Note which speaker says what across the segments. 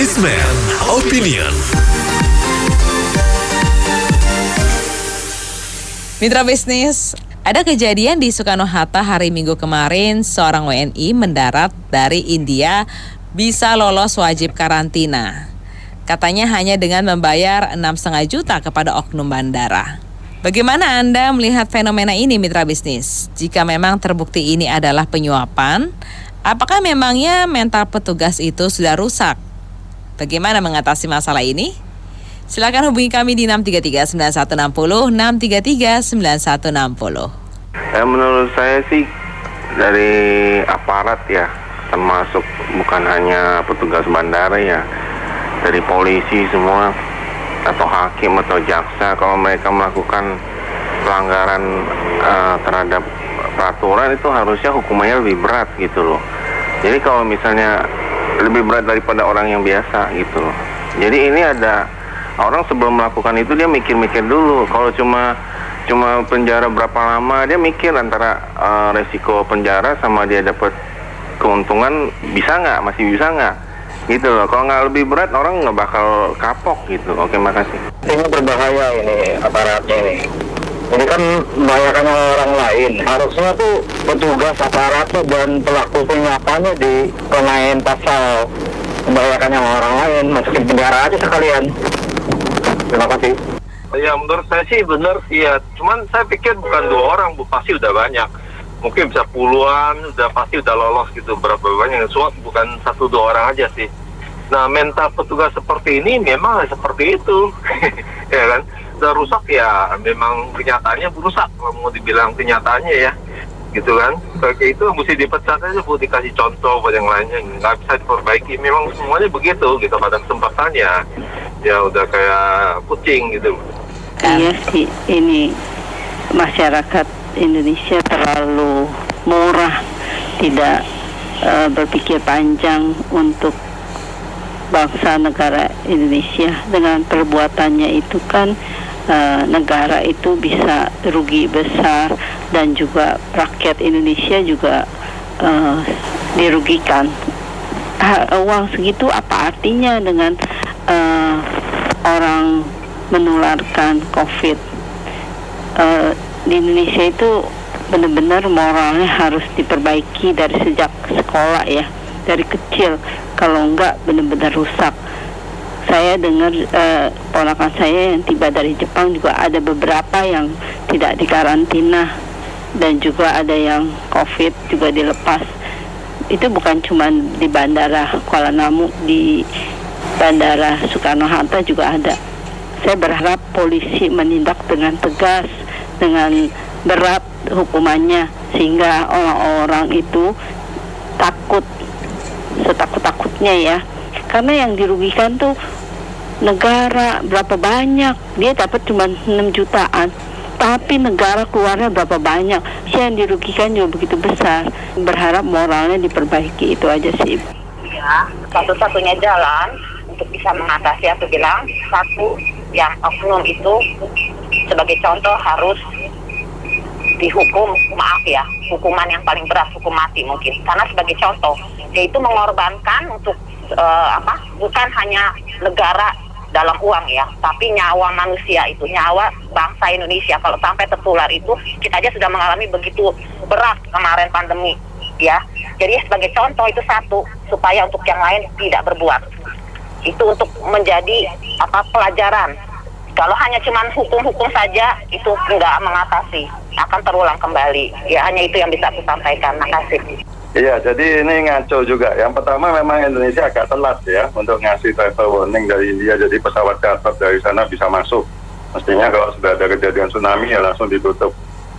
Speaker 1: Businessman Opinion.
Speaker 2: Mitra bisnis, ada kejadian di Soekarno-Hatta hari Minggu kemarin, seorang WNI mendarat dari India bisa lolos wajib karantina. Katanya hanya dengan membayar 6,5 juta kepada oknum bandara. Bagaimana Anda melihat fenomena ini, mitra bisnis? Jika memang terbukti ini adalah penyuapan, apakah memangnya mental petugas itu sudah rusak? Bagaimana mengatasi masalah ini? Silakan hubungi kami di 633-9160, 633-9160.
Speaker 3: Menurut saya sih dari aparat ya, termasuk bukan hanya petugas bandara ya, dari polisi semua atau hakim atau jaksa, kalau mereka melakukan pelanggaran terhadap peraturan itu harusnya hukumannya lebih berat gitu loh. Jadi kalau misalnya lebih berat daripada orang yang biasa gitu loh. Jadi ini ada orang sebelum melakukan itu dia mikir-mikir dulu. Kalau cuma penjara berapa lama, dia mikir antara resiko penjara sama dia dapat keuntungan masih bisa nggak gitu loh. Kalau nggak lebih berat orang nggak bakal kapok gitu. Oke, makasih.
Speaker 4: Ini berbahaya ini aparatnya ini. Ini kan membahayakan orang lain. Harusnya tuh petugas aparatnya dan pelaku penyuapannya dikenain pasal membahayakan orang lain, masukin penjara aja sekalian. Terima kasih.
Speaker 5: Ya menurut saya sih benar sih ya. Cuman saya pikir bukan 2 orang, pasti udah banyak. Mungkin bisa puluhan, pasti udah lolos gitu. Berapa banyak yang suap, bukan 1-2 orang aja sih. Nah, mental petugas seperti ini memang seperti itu. Ya kan? Udah rusak ya, memang kenyataannya rusak. Kalau mau dibilang kenyataannya ya. Gitu kan? Kayak itu mesti dipecat aja, Bu, dikasih contoh buat yang lainnya. Nggak bisa diperbaiki. Memang semuanya begitu gitu pada kesempatannya. Ya udah kayak kucing gitu.
Speaker 6: Iya sih, ini masyarakat Indonesia terlalu murah, tidak berpikir panjang untuk bangsa negara Indonesia. Dengan perbuatannya itu kan negara itu bisa rugi besar dan juga rakyat Indonesia juga dirugikan. Uang segitu apa artinya dengan orang menularkan COVID? Di Indonesia itu benar-benar moralnya harus diperbaiki dari sejak sekolah ya, dari kecil. Kalau enggak benar-benar rusak. Saya dengar ponakan saya yang tiba dari Jepang juga ada beberapa yang tidak dikarantina dan juga ada yang COVID juga dilepas. Itu bukan cuma di bandara Kuala Namu, di bandara Soekarno-Hatta juga ada. Saya berharap polisi menindak dengan tegas, dengan berat hukumannya, sehingga orang-orang itu takut, setakut-takutnya ya. Karena yang dirugikan tuh negara berapa banyak, dia dapat cuma 6 jutaan. Tapi negara keluarnya berapa banyak, yang dirugikan juga begitu besar. Berharap moralnya diperbaiki, itu aja sih.
Speaker 7: Ya, satu-satunya jalan untuk bisa mengatasi atau bilang satu yang oknum itu sebagai contoh harus dihukum, maaf ya, hukuman yang paling berat, hukum mati mungkin. Karena sebagai contoh, dia itu mengorbankan untuk bukan hanya negara dalam uang ya, tapi nyawa manusia itu, nyawa bangsa Indonesia. Kalau sampai tertular itu, kita aja sudah mengalami begitu berat kemarin pandemi ya. Jadi sebagai contoh itu satu, supaya untuk yang lain tidak berbuat. Itu untuk menjadi pelajaran. Kalau hanya cuman hukum-hukum saja, itu enggak mengatasi, akan terulang kembali. Ya hanya itu yang bisa aku sampaikan. Makasih.
Speaker 4: Iya, jadi ini ngaco juga. Yang pertama memang Indonesia agak telat ya untuk ngasih travel warning dari India, jadi pesawat charter dari sana bisa masuk. Mestinya kalau sudah ada kejadian tsunami ya langsung ditutup.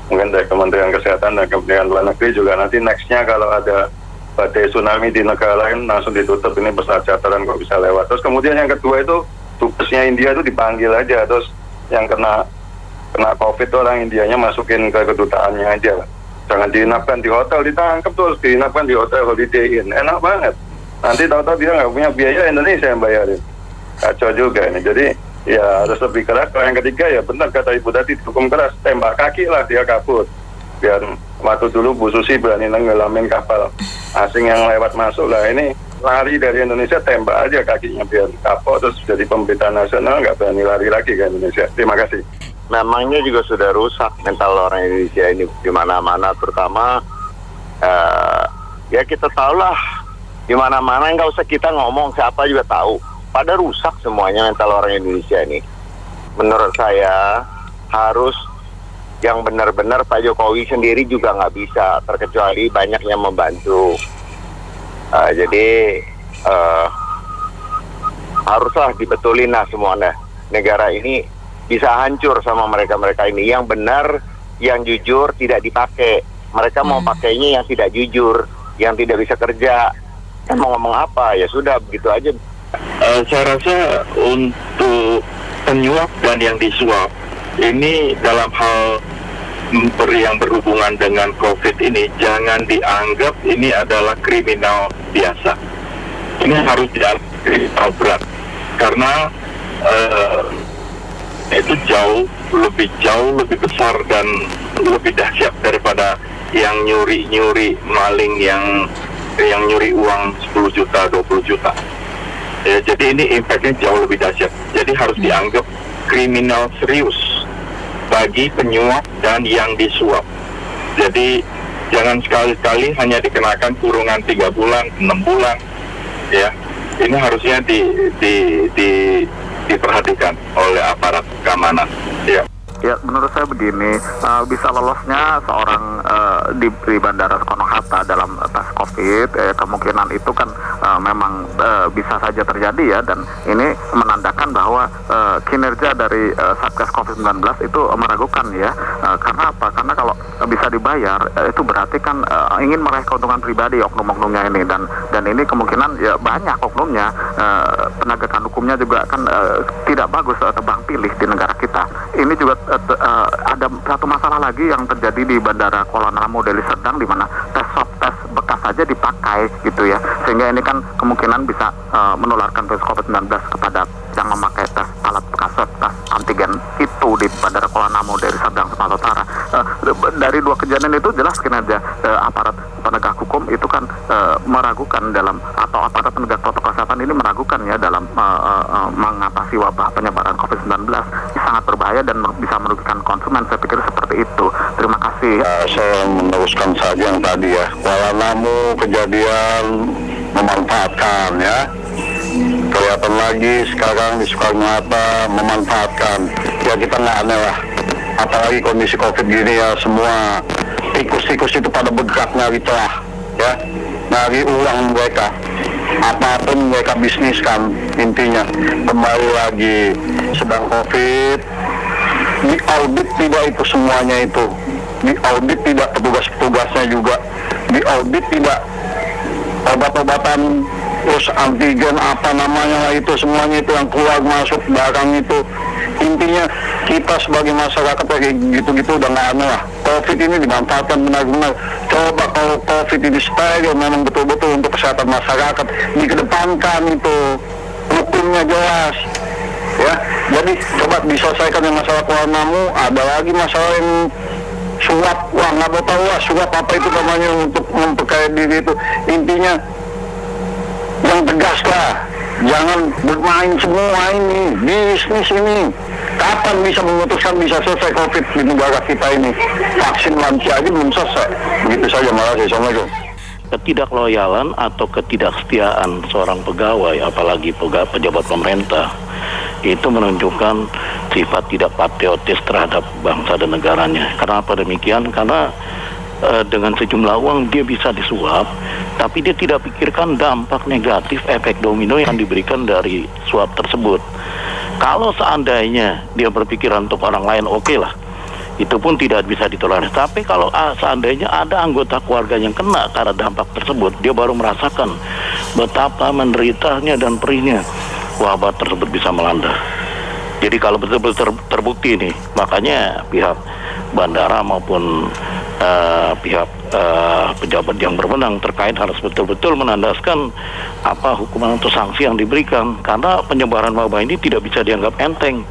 Speaker 4: Mungkin dari Kementerian Kesehatan dan Kementerian Luar Negeri juga nanti nextnya kalau ada badai tsunami di negara lain langsung ditutup, ini pesawat charteran kok bisa lewat. Terus kemudian yang kedua itu tugasnya India itu dipanggil aja, terus yang kena COVID itu orang Indianya masukin ke kedutaannya aja. Jangan diinapkan di hotel, ditangkap terus diinapkan di hotel Holiday Inn. Enak banget. Nanti tahu-tahu dia nggak punya biaya, Indonesia yang bayarin. Kacau juga ini. Jadi ya harus lebih keras. Kalau yang ketiga ya benar kata Ibu tadi, hukum keras, tembak kaki lah dia kabur. Biar waktu dulu Bu Susi berani nenggelamin kapal asing yang lewat masuk lah. Ini lari dari Indonesia, tembak aja kakinya biar kapok, terus jadi pemberitaan nasional, nggak berani lari lagi ke Indonesia. Terima kasih.
Speaker 5: Memangnya juga sudah rusak mental orang Indonesia ini di mana-mana, terutama ya kita tahulah di mana-mana, nggak usah kita ngomong, siapa juga tahu. Pada rusak semuanya mental orang Indonesia ini. Menurut saya harus yang benar-benar Pak Jokowi sendiri juga nggak bisa, terkecuali banyak yang membantu. Jadi haruslah dibetulin lah semuanya. Negara ini bisa hancur sama mereka-mereka ini. Yang benar, yang jujur tidak dipakai. Mereka mau pakainya yang tidak jujur, yang tidak bisa kerja. Mau ngomong apa? Ya sudah, begitu aja.
Speaker 8: Saya rasa untuk penyuap dan yang disuap ini dalam hal yang berhubungan dengan COVID ini jangan dianggap ini adalah kriminal biasa. Ini harus dianggap kriminal berat karena itu jauh lebih besar dan lebih dahsyat daripada yang nyuri maling yang nyuri uang 10 juta 20 juta. Ya, jadi ini impactnya jauh lebih dahsyat. Jadi harus dianggap kriminal serius bagi penyuap dan yang disuap. Jadi jangan sekali-kali hanya dikenakan kurungan 3 bulan, 6 bulan. Ya, ini harusnya diperhatikan oleh aparat keamanan. Ya.
Speaker 9: Ya, menurut saya begini, bisa lolosnya seorang di Bandara Soekarno-Hatta dalam tes COVID, kemungkinan itu kan memang bisa saja terjadi ya, dan ini menandakan bahwa kinerja dari Satgas COVID-19 itu meragukan ya. Karena apa? Karena kalau bisa dibayar, itu berarti kan ingin meraih keuntungan pribadi oknum-oknumnya ini, dan ini kemungkinan ya banyak oknumnya, penegakan hukumnya juga kan tidak bagus, tebang pilih di negara kita. Ini juga ada satu masalah lagi yang terjadi di Bandara Kuala Namu Deli Serdang, di mana tes bekas saja dipakai gitu ya, sehingga ini kan kemungkinan bisa menularkan virus COVID-19 kepada yang memakai alat bekas tes antigen itu di Bandara Kuala Namu Deli Serdang, Sumatera Utara. Dari dua kejadian itu jelas kinerja aparat penegak hukum itu kan meragukan dalam, atau aparat penegak protokol kesehatan ini meragukan ya dalam mengatasi wabah penyebaran COVID-19. Ini sangat berbahaya dan bisa merugikan konsumen. Saya pikir seperti itu. Terima kasih.
Speaker 4: Saya meneruskan saja yang tadi ya. Kuala Namu kejadian memanfaatkan ya. Kelihatan lagi sekarang di Soekarno-Hatta memanfaatkan. Ya kita nggak aneh lah. Apalagi kondisi COVID gini ya, semua tikus-tikus itu pada bergerak nyari celah ya, nyari uang mereka. Apapun mereka bisniskan, intinya kembali lagi sedang COVID, diaudit tidak itu semuanya itu, diaudit tidak petugas-petugasnya juga, diaudit tidak obat-obatan, terus antigen apa namanya itu semuanya itu yang keluar masuk barang itu. Intinya kita sebagai masyarakat kayak gitu-gitu udah nggak aneh lah. COVID ini dimanfaatkan benar-benar. Coba kalau COVID ini steril, memang betul-betul untuk kesehatan masyarakat, dikedepankan itu, hukumnya jelas ya. Jadi coba diselesaikan yang masalah Kuala Namu. Ada lagi masalah yang suap, wah nggak mau tahu lah suap apa itu namanya untuk memperkaya diri itu. Intinya yang tegas lah, jangan bermain semua ini, bisnis ini. Kapan bisa memutuskan bisa selesai COVID di negara kita ini? Vaksin lansia aja belum selesai. Begitu saja, makasih. Assalamualaikum.
Speaker 10: Ketidakloyalan atau ketidaksetiaan seorang pegawai, apalagi pejabat pemerintah, itu menunjukkan sifat tidak patriotis terhadap bangsa dan negaranya. Kenapa demikian? Karena dengan sejumlah uang dia bisa disuap, tapi dia tidak pikirkan dampak negatif, efek domino yang diberikan dari suap tersebut. Kalau seandainya dia berpikiran untuk orang lain, oke lah, itu pun tidak bisa ditoleransi. Tapi kalau seandainya ada anggota keluarga yang kena karena dampak tersebut, dia baru merasakan betapa menderitanya dan perihnya wabah tersebut bisa melanda. Jadi kalau betul-betul terbukti ini, makanya pihak bandara maupun pihak pejabat yang berwenang terkait harus betul-betul menandaskan apa hukuman atau sanksi yang diberikan, karena penyebaran wabah ini tidak bisa dianggap enteng.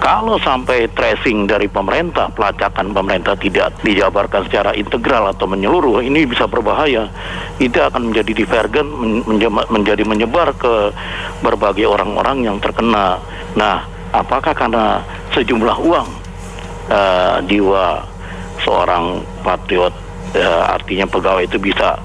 Speaker 10: Kalau sampai tracing dari pemerintah, pelacakan pemerintah tidak dijabarkan secara integral atau menyeluruh, ini bisa berbahaya. Itu akan menjadi divergen, menjadi menyebar ke berbagai orang-orang yang terkena. Nah, apakah karena sejumlah uang jiwa seorang patriot, artinya pegawai itu bisa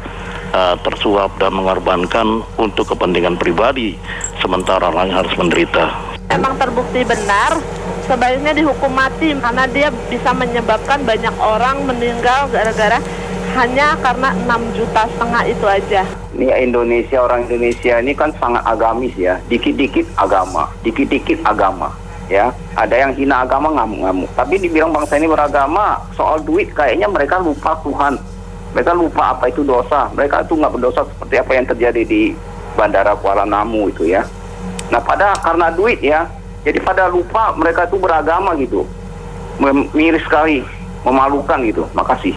Speaker 10: tersuap dan mengorbankan untuk kepentingan pribadi, sementara orang harus menderita.
Speaker 11: Memang terbukti benar, sebaiknya dihukum mati karena dia bisa menyebabkan banyak orang meninggal gara-gara hanya karena 6,5 juta itu aja.
Speaker 12: Ini Indonesia, orang Indonesia ini kan sangat agamis ya, dikit-dikit agama, dikit-dikit agama. Ya, ada yang hina agama ngamuk-ngamuk. Tapi dibilang bangsa ini beragama, soal duit kayaknya mereka lupa Tuhan. Mereka lupa apa itu dosa. Mereka itu nggak berdosa seperti apa yang terjadi di Bandara Kuala Namu itu ya. Nah, karena duit ya, jadi pada lupa mereka itu beragama gitu. Miris sekali, memalukan gitu. Makasih.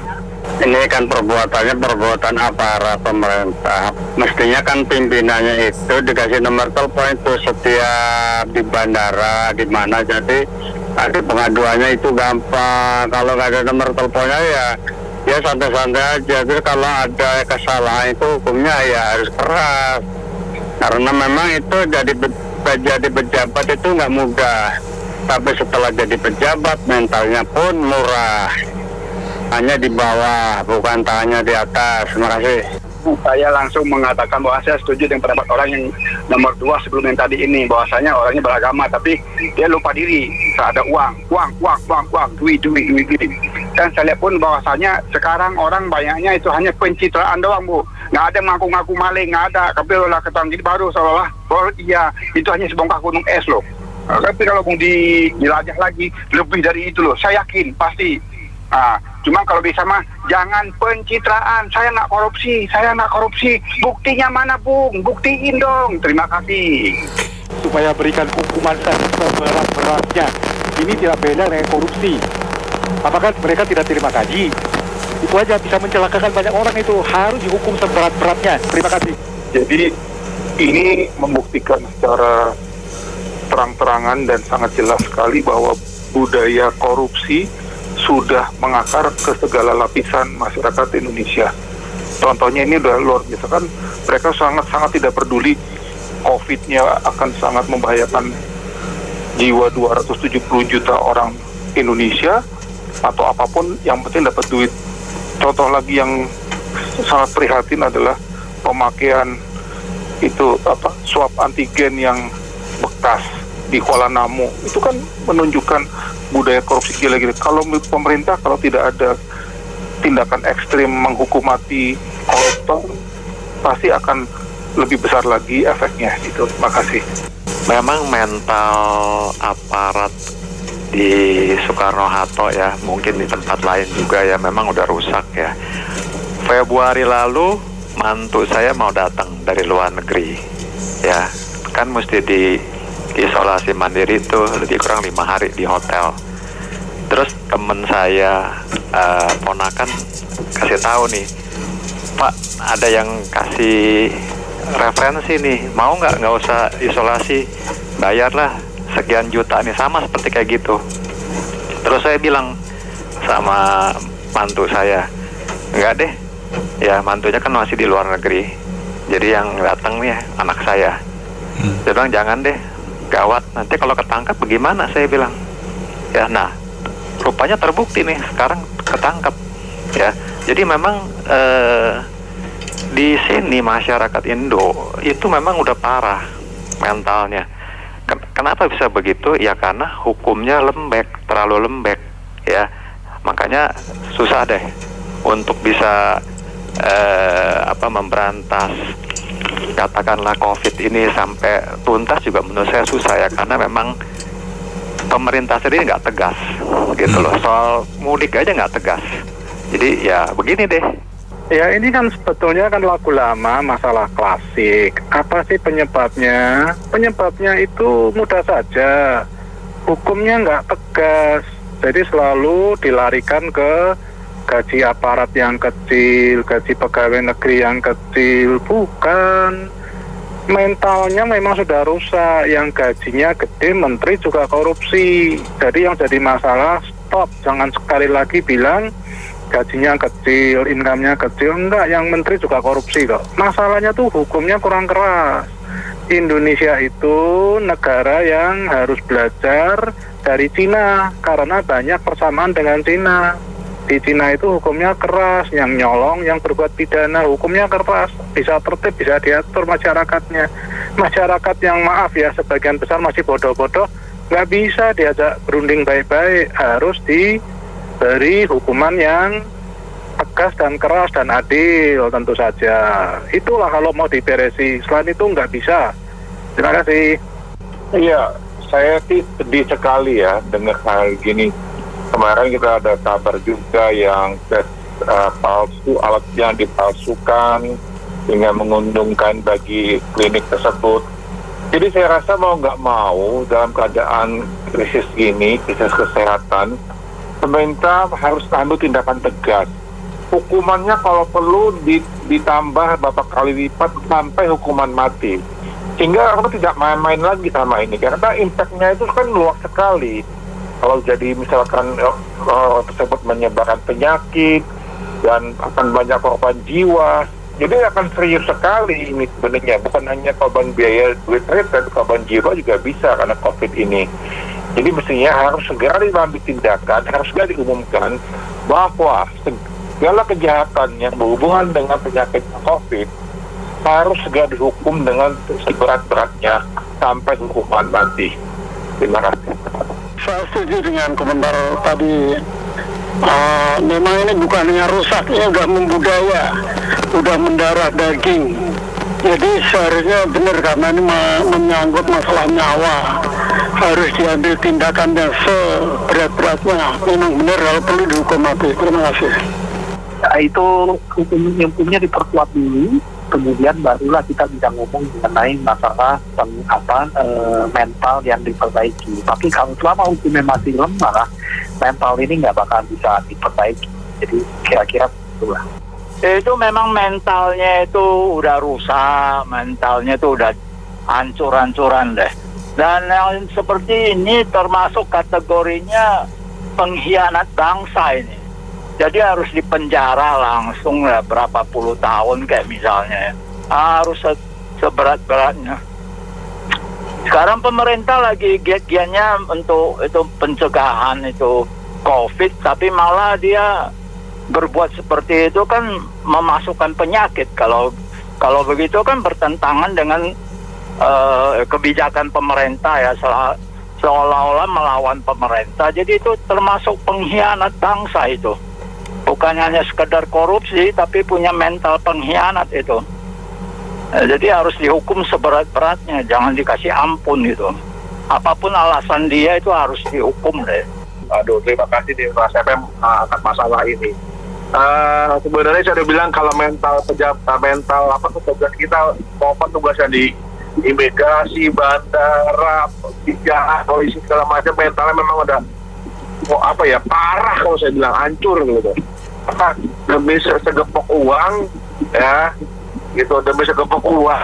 Speaker 13: Ini kan perbuatannya perbuatan aparat pemerintah. Mestinya kan pimpinannya itu dikasih nomor telepon itu setiap di bandara, di mana. Jadi nanti pengaduannya itu gampang. Kalau nggak ada nomor teleponnya ya santai-santai aja. Jadi kalau ada kesalahan itu hukumnya ya harus keras. Karena memang itu jadi pejabat itu nggak mudah. Tapi setelah jadi pejabat mentalnya pun murah. Hanya di bawah, bukan tangannya di atas. Terima kasih.
Speaker 4: Saya langsung mengatakan bahwa saya setuju dengan pendapat orang yang nomor 2 sebelum yang tadi ini, bahwasanya orangnya beragama tapi dia lupa diri. Ada uang, duit. Dan saya lihat pun bahwasanya sekarang orang banyaknya itu hanya pencitraan doang, Bu. Nggak ada ngaku-ngaku maling, nggak ada. Tapi kalau ketang jadi baru seolah-olah, iya itu hanya sebongkah gunung es loh. Tapi kalau mau dilajah lagi lebih dari itu loh, saya yakin pasti. Cuma kalau bisa mah jangan pencitraan. Saya nggak korupsi. Buktinya mana, Bung? Buktiin dong. Terima kasih.
Speaker 14: Supaya berikan hukuman seberat-beratnya. Ini tidak beda dengan korupsi. Apakah mereka tidak terima gaji? Itu aja bisa mencelakakan banyak orang, itu harus dihukum seberat-beratnya. Terima kasih.
Speaker 15: Jadi ini membuktikan secara terang-terangan dan sangat jelas sekali bahwa budaya korupsi sudah mengakar ke segala lapisan masyarakat Indonesia. Contohnya ini udah luar biasa kan, mereka sangat-sangat tidak peduli COVID-nya akan sangat membahayakan jiwa 270 juta orang Indonesia atau apapun, yang penting dapat duit. Contoh lagi yang sangat prihatin adalah pemakaian itu swab antigen yang bekas di Kuala Namu. Itu kan menunjukkan budaya korupsi gila-gila. Kalau pemerintah kalau tidak ada tindakan ekstrim menghukum mati koruptor, pasti akan lebih besar lagi efeknya gitu. Terima kasih.
Speaker 16: Memang mental aparat di Soekarno-Hatta ya, mungkin di tempat lain juga ya, memang udah rusak ya. Februari lalu mantu saya mau datang dari luar negeri ya, kan mesti di isolasi mandiri itu lebih kurang 5 hari di hotel. Terus temen saya ponakan kasih tahu nih, Pak ada yang kasih referensi nih, mau nggak usah isolasi, bayarlah sekian juta nih, sama seperti kayak gitu. Terus saya bilang sama mantu saya, enggak deh, ya mantunya kan masih di luar negeri, jadi yang datang nih anak saya. Dia bilang jangan deh, gawat, nanti kalau ketangkap bagaimana, saya bilang. Ya, nah, rupanya terbukti nih, sekarang ketangkap. Ya, jadi memang di sini masyarakat Indo itu memang udah parah mentalnya. Kenapa bisa begitu? Ya karena hukumnya lembek, terlalu lembek. Ya, makanya susah deh untuk bisa memberantas katakanlah COVID ini sampai tuntas, juga menurut saya susah ya, karena memang pemerintah sendiri nggak tegas gitu loh. Soal mudik aja nggak tegas. Jadi ya begini deh.
Speaker 14: Ya ini kan sebetulnya kan lagu lama, masalah klasik. Apa sih penyebabnya? Penyebabnya itu mudah saja. Hukumnya nggak tegas. Jadi selalu dilarikan ke
Speaker 15: gaji aparat yang kecil, gaji pegawai negeri yang kecil, bukan. Mentalnya memang sudah rusak, yang gajinya gede menteri juga korupsi. Jadi yang jadi masalah stop, jangan sekali lagi bilang gajinya kecil, income-nya kecil, enggak, yang menteri juga korupsi kok. Masalahnya tuh hukumnya kurang keras. Indonesia itu negara yang harus belajar dari Cina karena banyak persamaan dengan Cina. Di Cina itu hukumnya keras, yang nyolong, yang berbuat pidana, hukumnya keras, bisa tertib, bisa diatur masyarakatnya. Masyarakat yang maaf ya, sebagian besar masih bodoh-bodoh, nggak bisa diajak berunding baik-baik, harus diberi hukuman yang tegas dan keras dan adil tentu saja. Itulah kalau mau diberesi, selain itu nggak bisa. Terima kasih.
Speaker 17: Iya, saya sih sedih sekali ya dengar hal gini. Kemarin kita ada kabar juga yang tes palsu, alatnya dipalsukan sehingga menguntungkan bagi klinik tersebut. Jadi saya rasa mau nggak mau dalam keadaan krisis ini, krisis kesehatan, pemerintah harus ambil tindakan tegas. Hukumannya kalau perlu ditambah beberapa kali lipat sampai hukuman mati. Sehingga orang tidak main-main lagi sama ini, karena impact-nya itu kan luas sekali. Kalau jadi misalkan tersebut menyebarkan penyakit dan akan banyak korban jiwa, jadi akan serius sekali ini sebenarnya. Bukan hanya korban biaya duit saja, tapi korban jiwa juga bisa karena COVID ini. Jadi mestinya harus segera diambil tindakan, harus segera diumumkan bahwa segala kejahatan yang berhubungan dengan penyakit COVID harus segera dihukum dengan seberat-beratnya sampai hukuman mati. Terima kasih.
Speaker 13: Saya setuju dengan komentar tadi. Memang ini bukan hanya rusak, ini udah membudaya, udah mendarah daging. Jadi seharusnya benar karena ini menyangkut masalah nyawa, harus diambil tindakan yang seberat-beratnya. Memang benar kalau perlu dihukum mati. Terima kasih.
Speaker 18: Itu hukumnya diperkuat dulu, kemudian barulah kita bisa ngomong mengenai masalah mental yang diperbaiki. Tapi kalau selama hukumnya masih lemah, mental ini nggak bakal bisa diperbaiki. Jadi kira-kira itulah.
Speaker 19: Itu memang mentalnya itu udah rusak, mentalnya itu udah hancur-hancuran deh. Dan yang seperti ini termasuk kategorinya pengkhianat bangsa ini. Jadi harus dipenjara langsung lah berapa puluh tahun kayak misalnya. Harus seberat-beratnya. Sekarang pemerintah lagi giat-giatnya untuk itu pencegahan itu COVID, tapi malah dia berbuat seperti itu kan memasukkan penyakit. Kalau begitu kan bertentangan dengan kebijakan pemerintah ya, seolah-olah melawan pemerintah. Jadi itu termasuk pengkhianat bangsa itu. Bukan hanya sekedar korupsi, tapi punya mental pengkhianat itu. Jadi harus dihukum seberat-beratnya, jangan dikasih ampun itu. Apapun alasan dia itu harus dihukum deh.
Speaker 5: Aduh, terima kasih nih Mas FM akan masalah ini. Sebenarnya saya udah bilang kalau petugas kita maupun tugasnya di imigrasi, bandara, penjahat, polisi segala macam, mentalnya memang udah parah kalau saya bilang, hancur gitu. Demi segepok uang ya gitu, demi segepok uang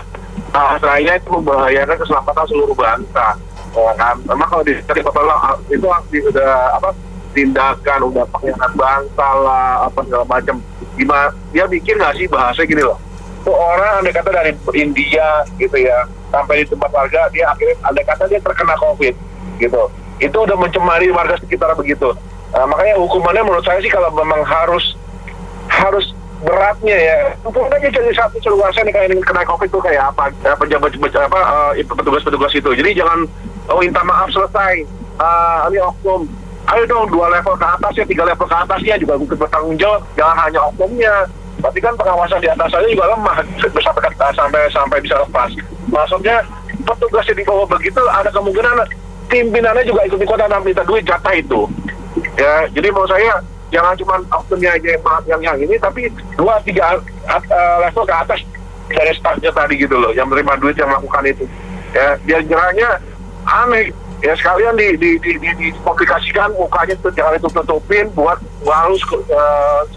Speaker 5: saya itu membahayakan keselamatan seluruh bangsa. Memang kalau diterima itu udah tindakan, udah pengkhianat bangsa lah, segala macam. Gimana dia mikir nggak sih bahasa gini loh, tuh orang andai kata dari India gitu ya, sampai di tempat warga dia akhirnya andai kata dia terkena COVID gitu, itu udah mencemari warga sekitar begitu. Makanya hukumannya menurut saya sih kalau memang harus beratnya ya, hukum aja jadi satu seluasnya nih, kayak ini kena COVID tuh kayak apa, petugas-petugas itu. Jadi jangan minta maaf selesai. Ini oknum, ayo dong 2 level ke atas ya, 3 level ke atasnya juga bertanggung jawab, jangan hanya oknumnya. Tapi kan pengawasan di atas saja juga lemah sampai bisa lepas. Maksudnya petugasnya di bawah begitu, ada kemungkinan pimpinannya juga ikut-ikutan minta duit jatah itu. Ya, jadi menurut saya jangan cuma oknumnya aja yang ini, tapi 2-3 level ke atas dari staffnya tadi gitu loh, yang menerima duit yang melakukan itu. Ya, biar jerahnya aneh.
Speaker 17: Ya sekalian dipublikasikan mukanya jangan ditutup-tutupin buat halus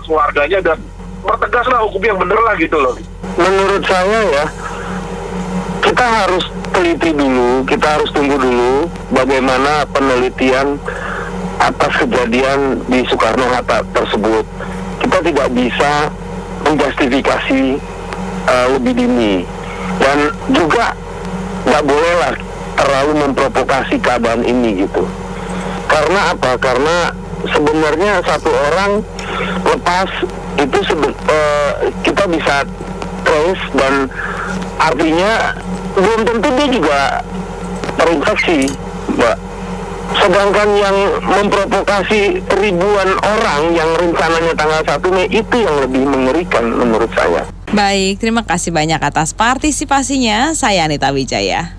Speaker 17: keluarganya dan pertegaslah hukum yang bener lah gitu loh.
Speaker 13: Menurut saya ya, kita harus teliti dulu, kita harus tunggu dulu bagaimana penelitian atas kejadian di Soekarno-Hatta tersebut. Kita tidak bisa menjustifikasi lebih dini, dan juga nggak bolehlah terlalu memprovokasi keadaan ini gitu. Karena apa? Karena sebenarnya satu orang lepas itu kita bisa trace, dan artinya belum tentu dia juga terinfeksi, Mbak. Sedangkan yang memprovokasi ribuan orang yang rencananya tanggal 1 Mei itu yang lebih mengerikan menurut saya.
Speaker 2: Baik, terima kasih banyak atas partisipasinya. Saya Anita Wijaya.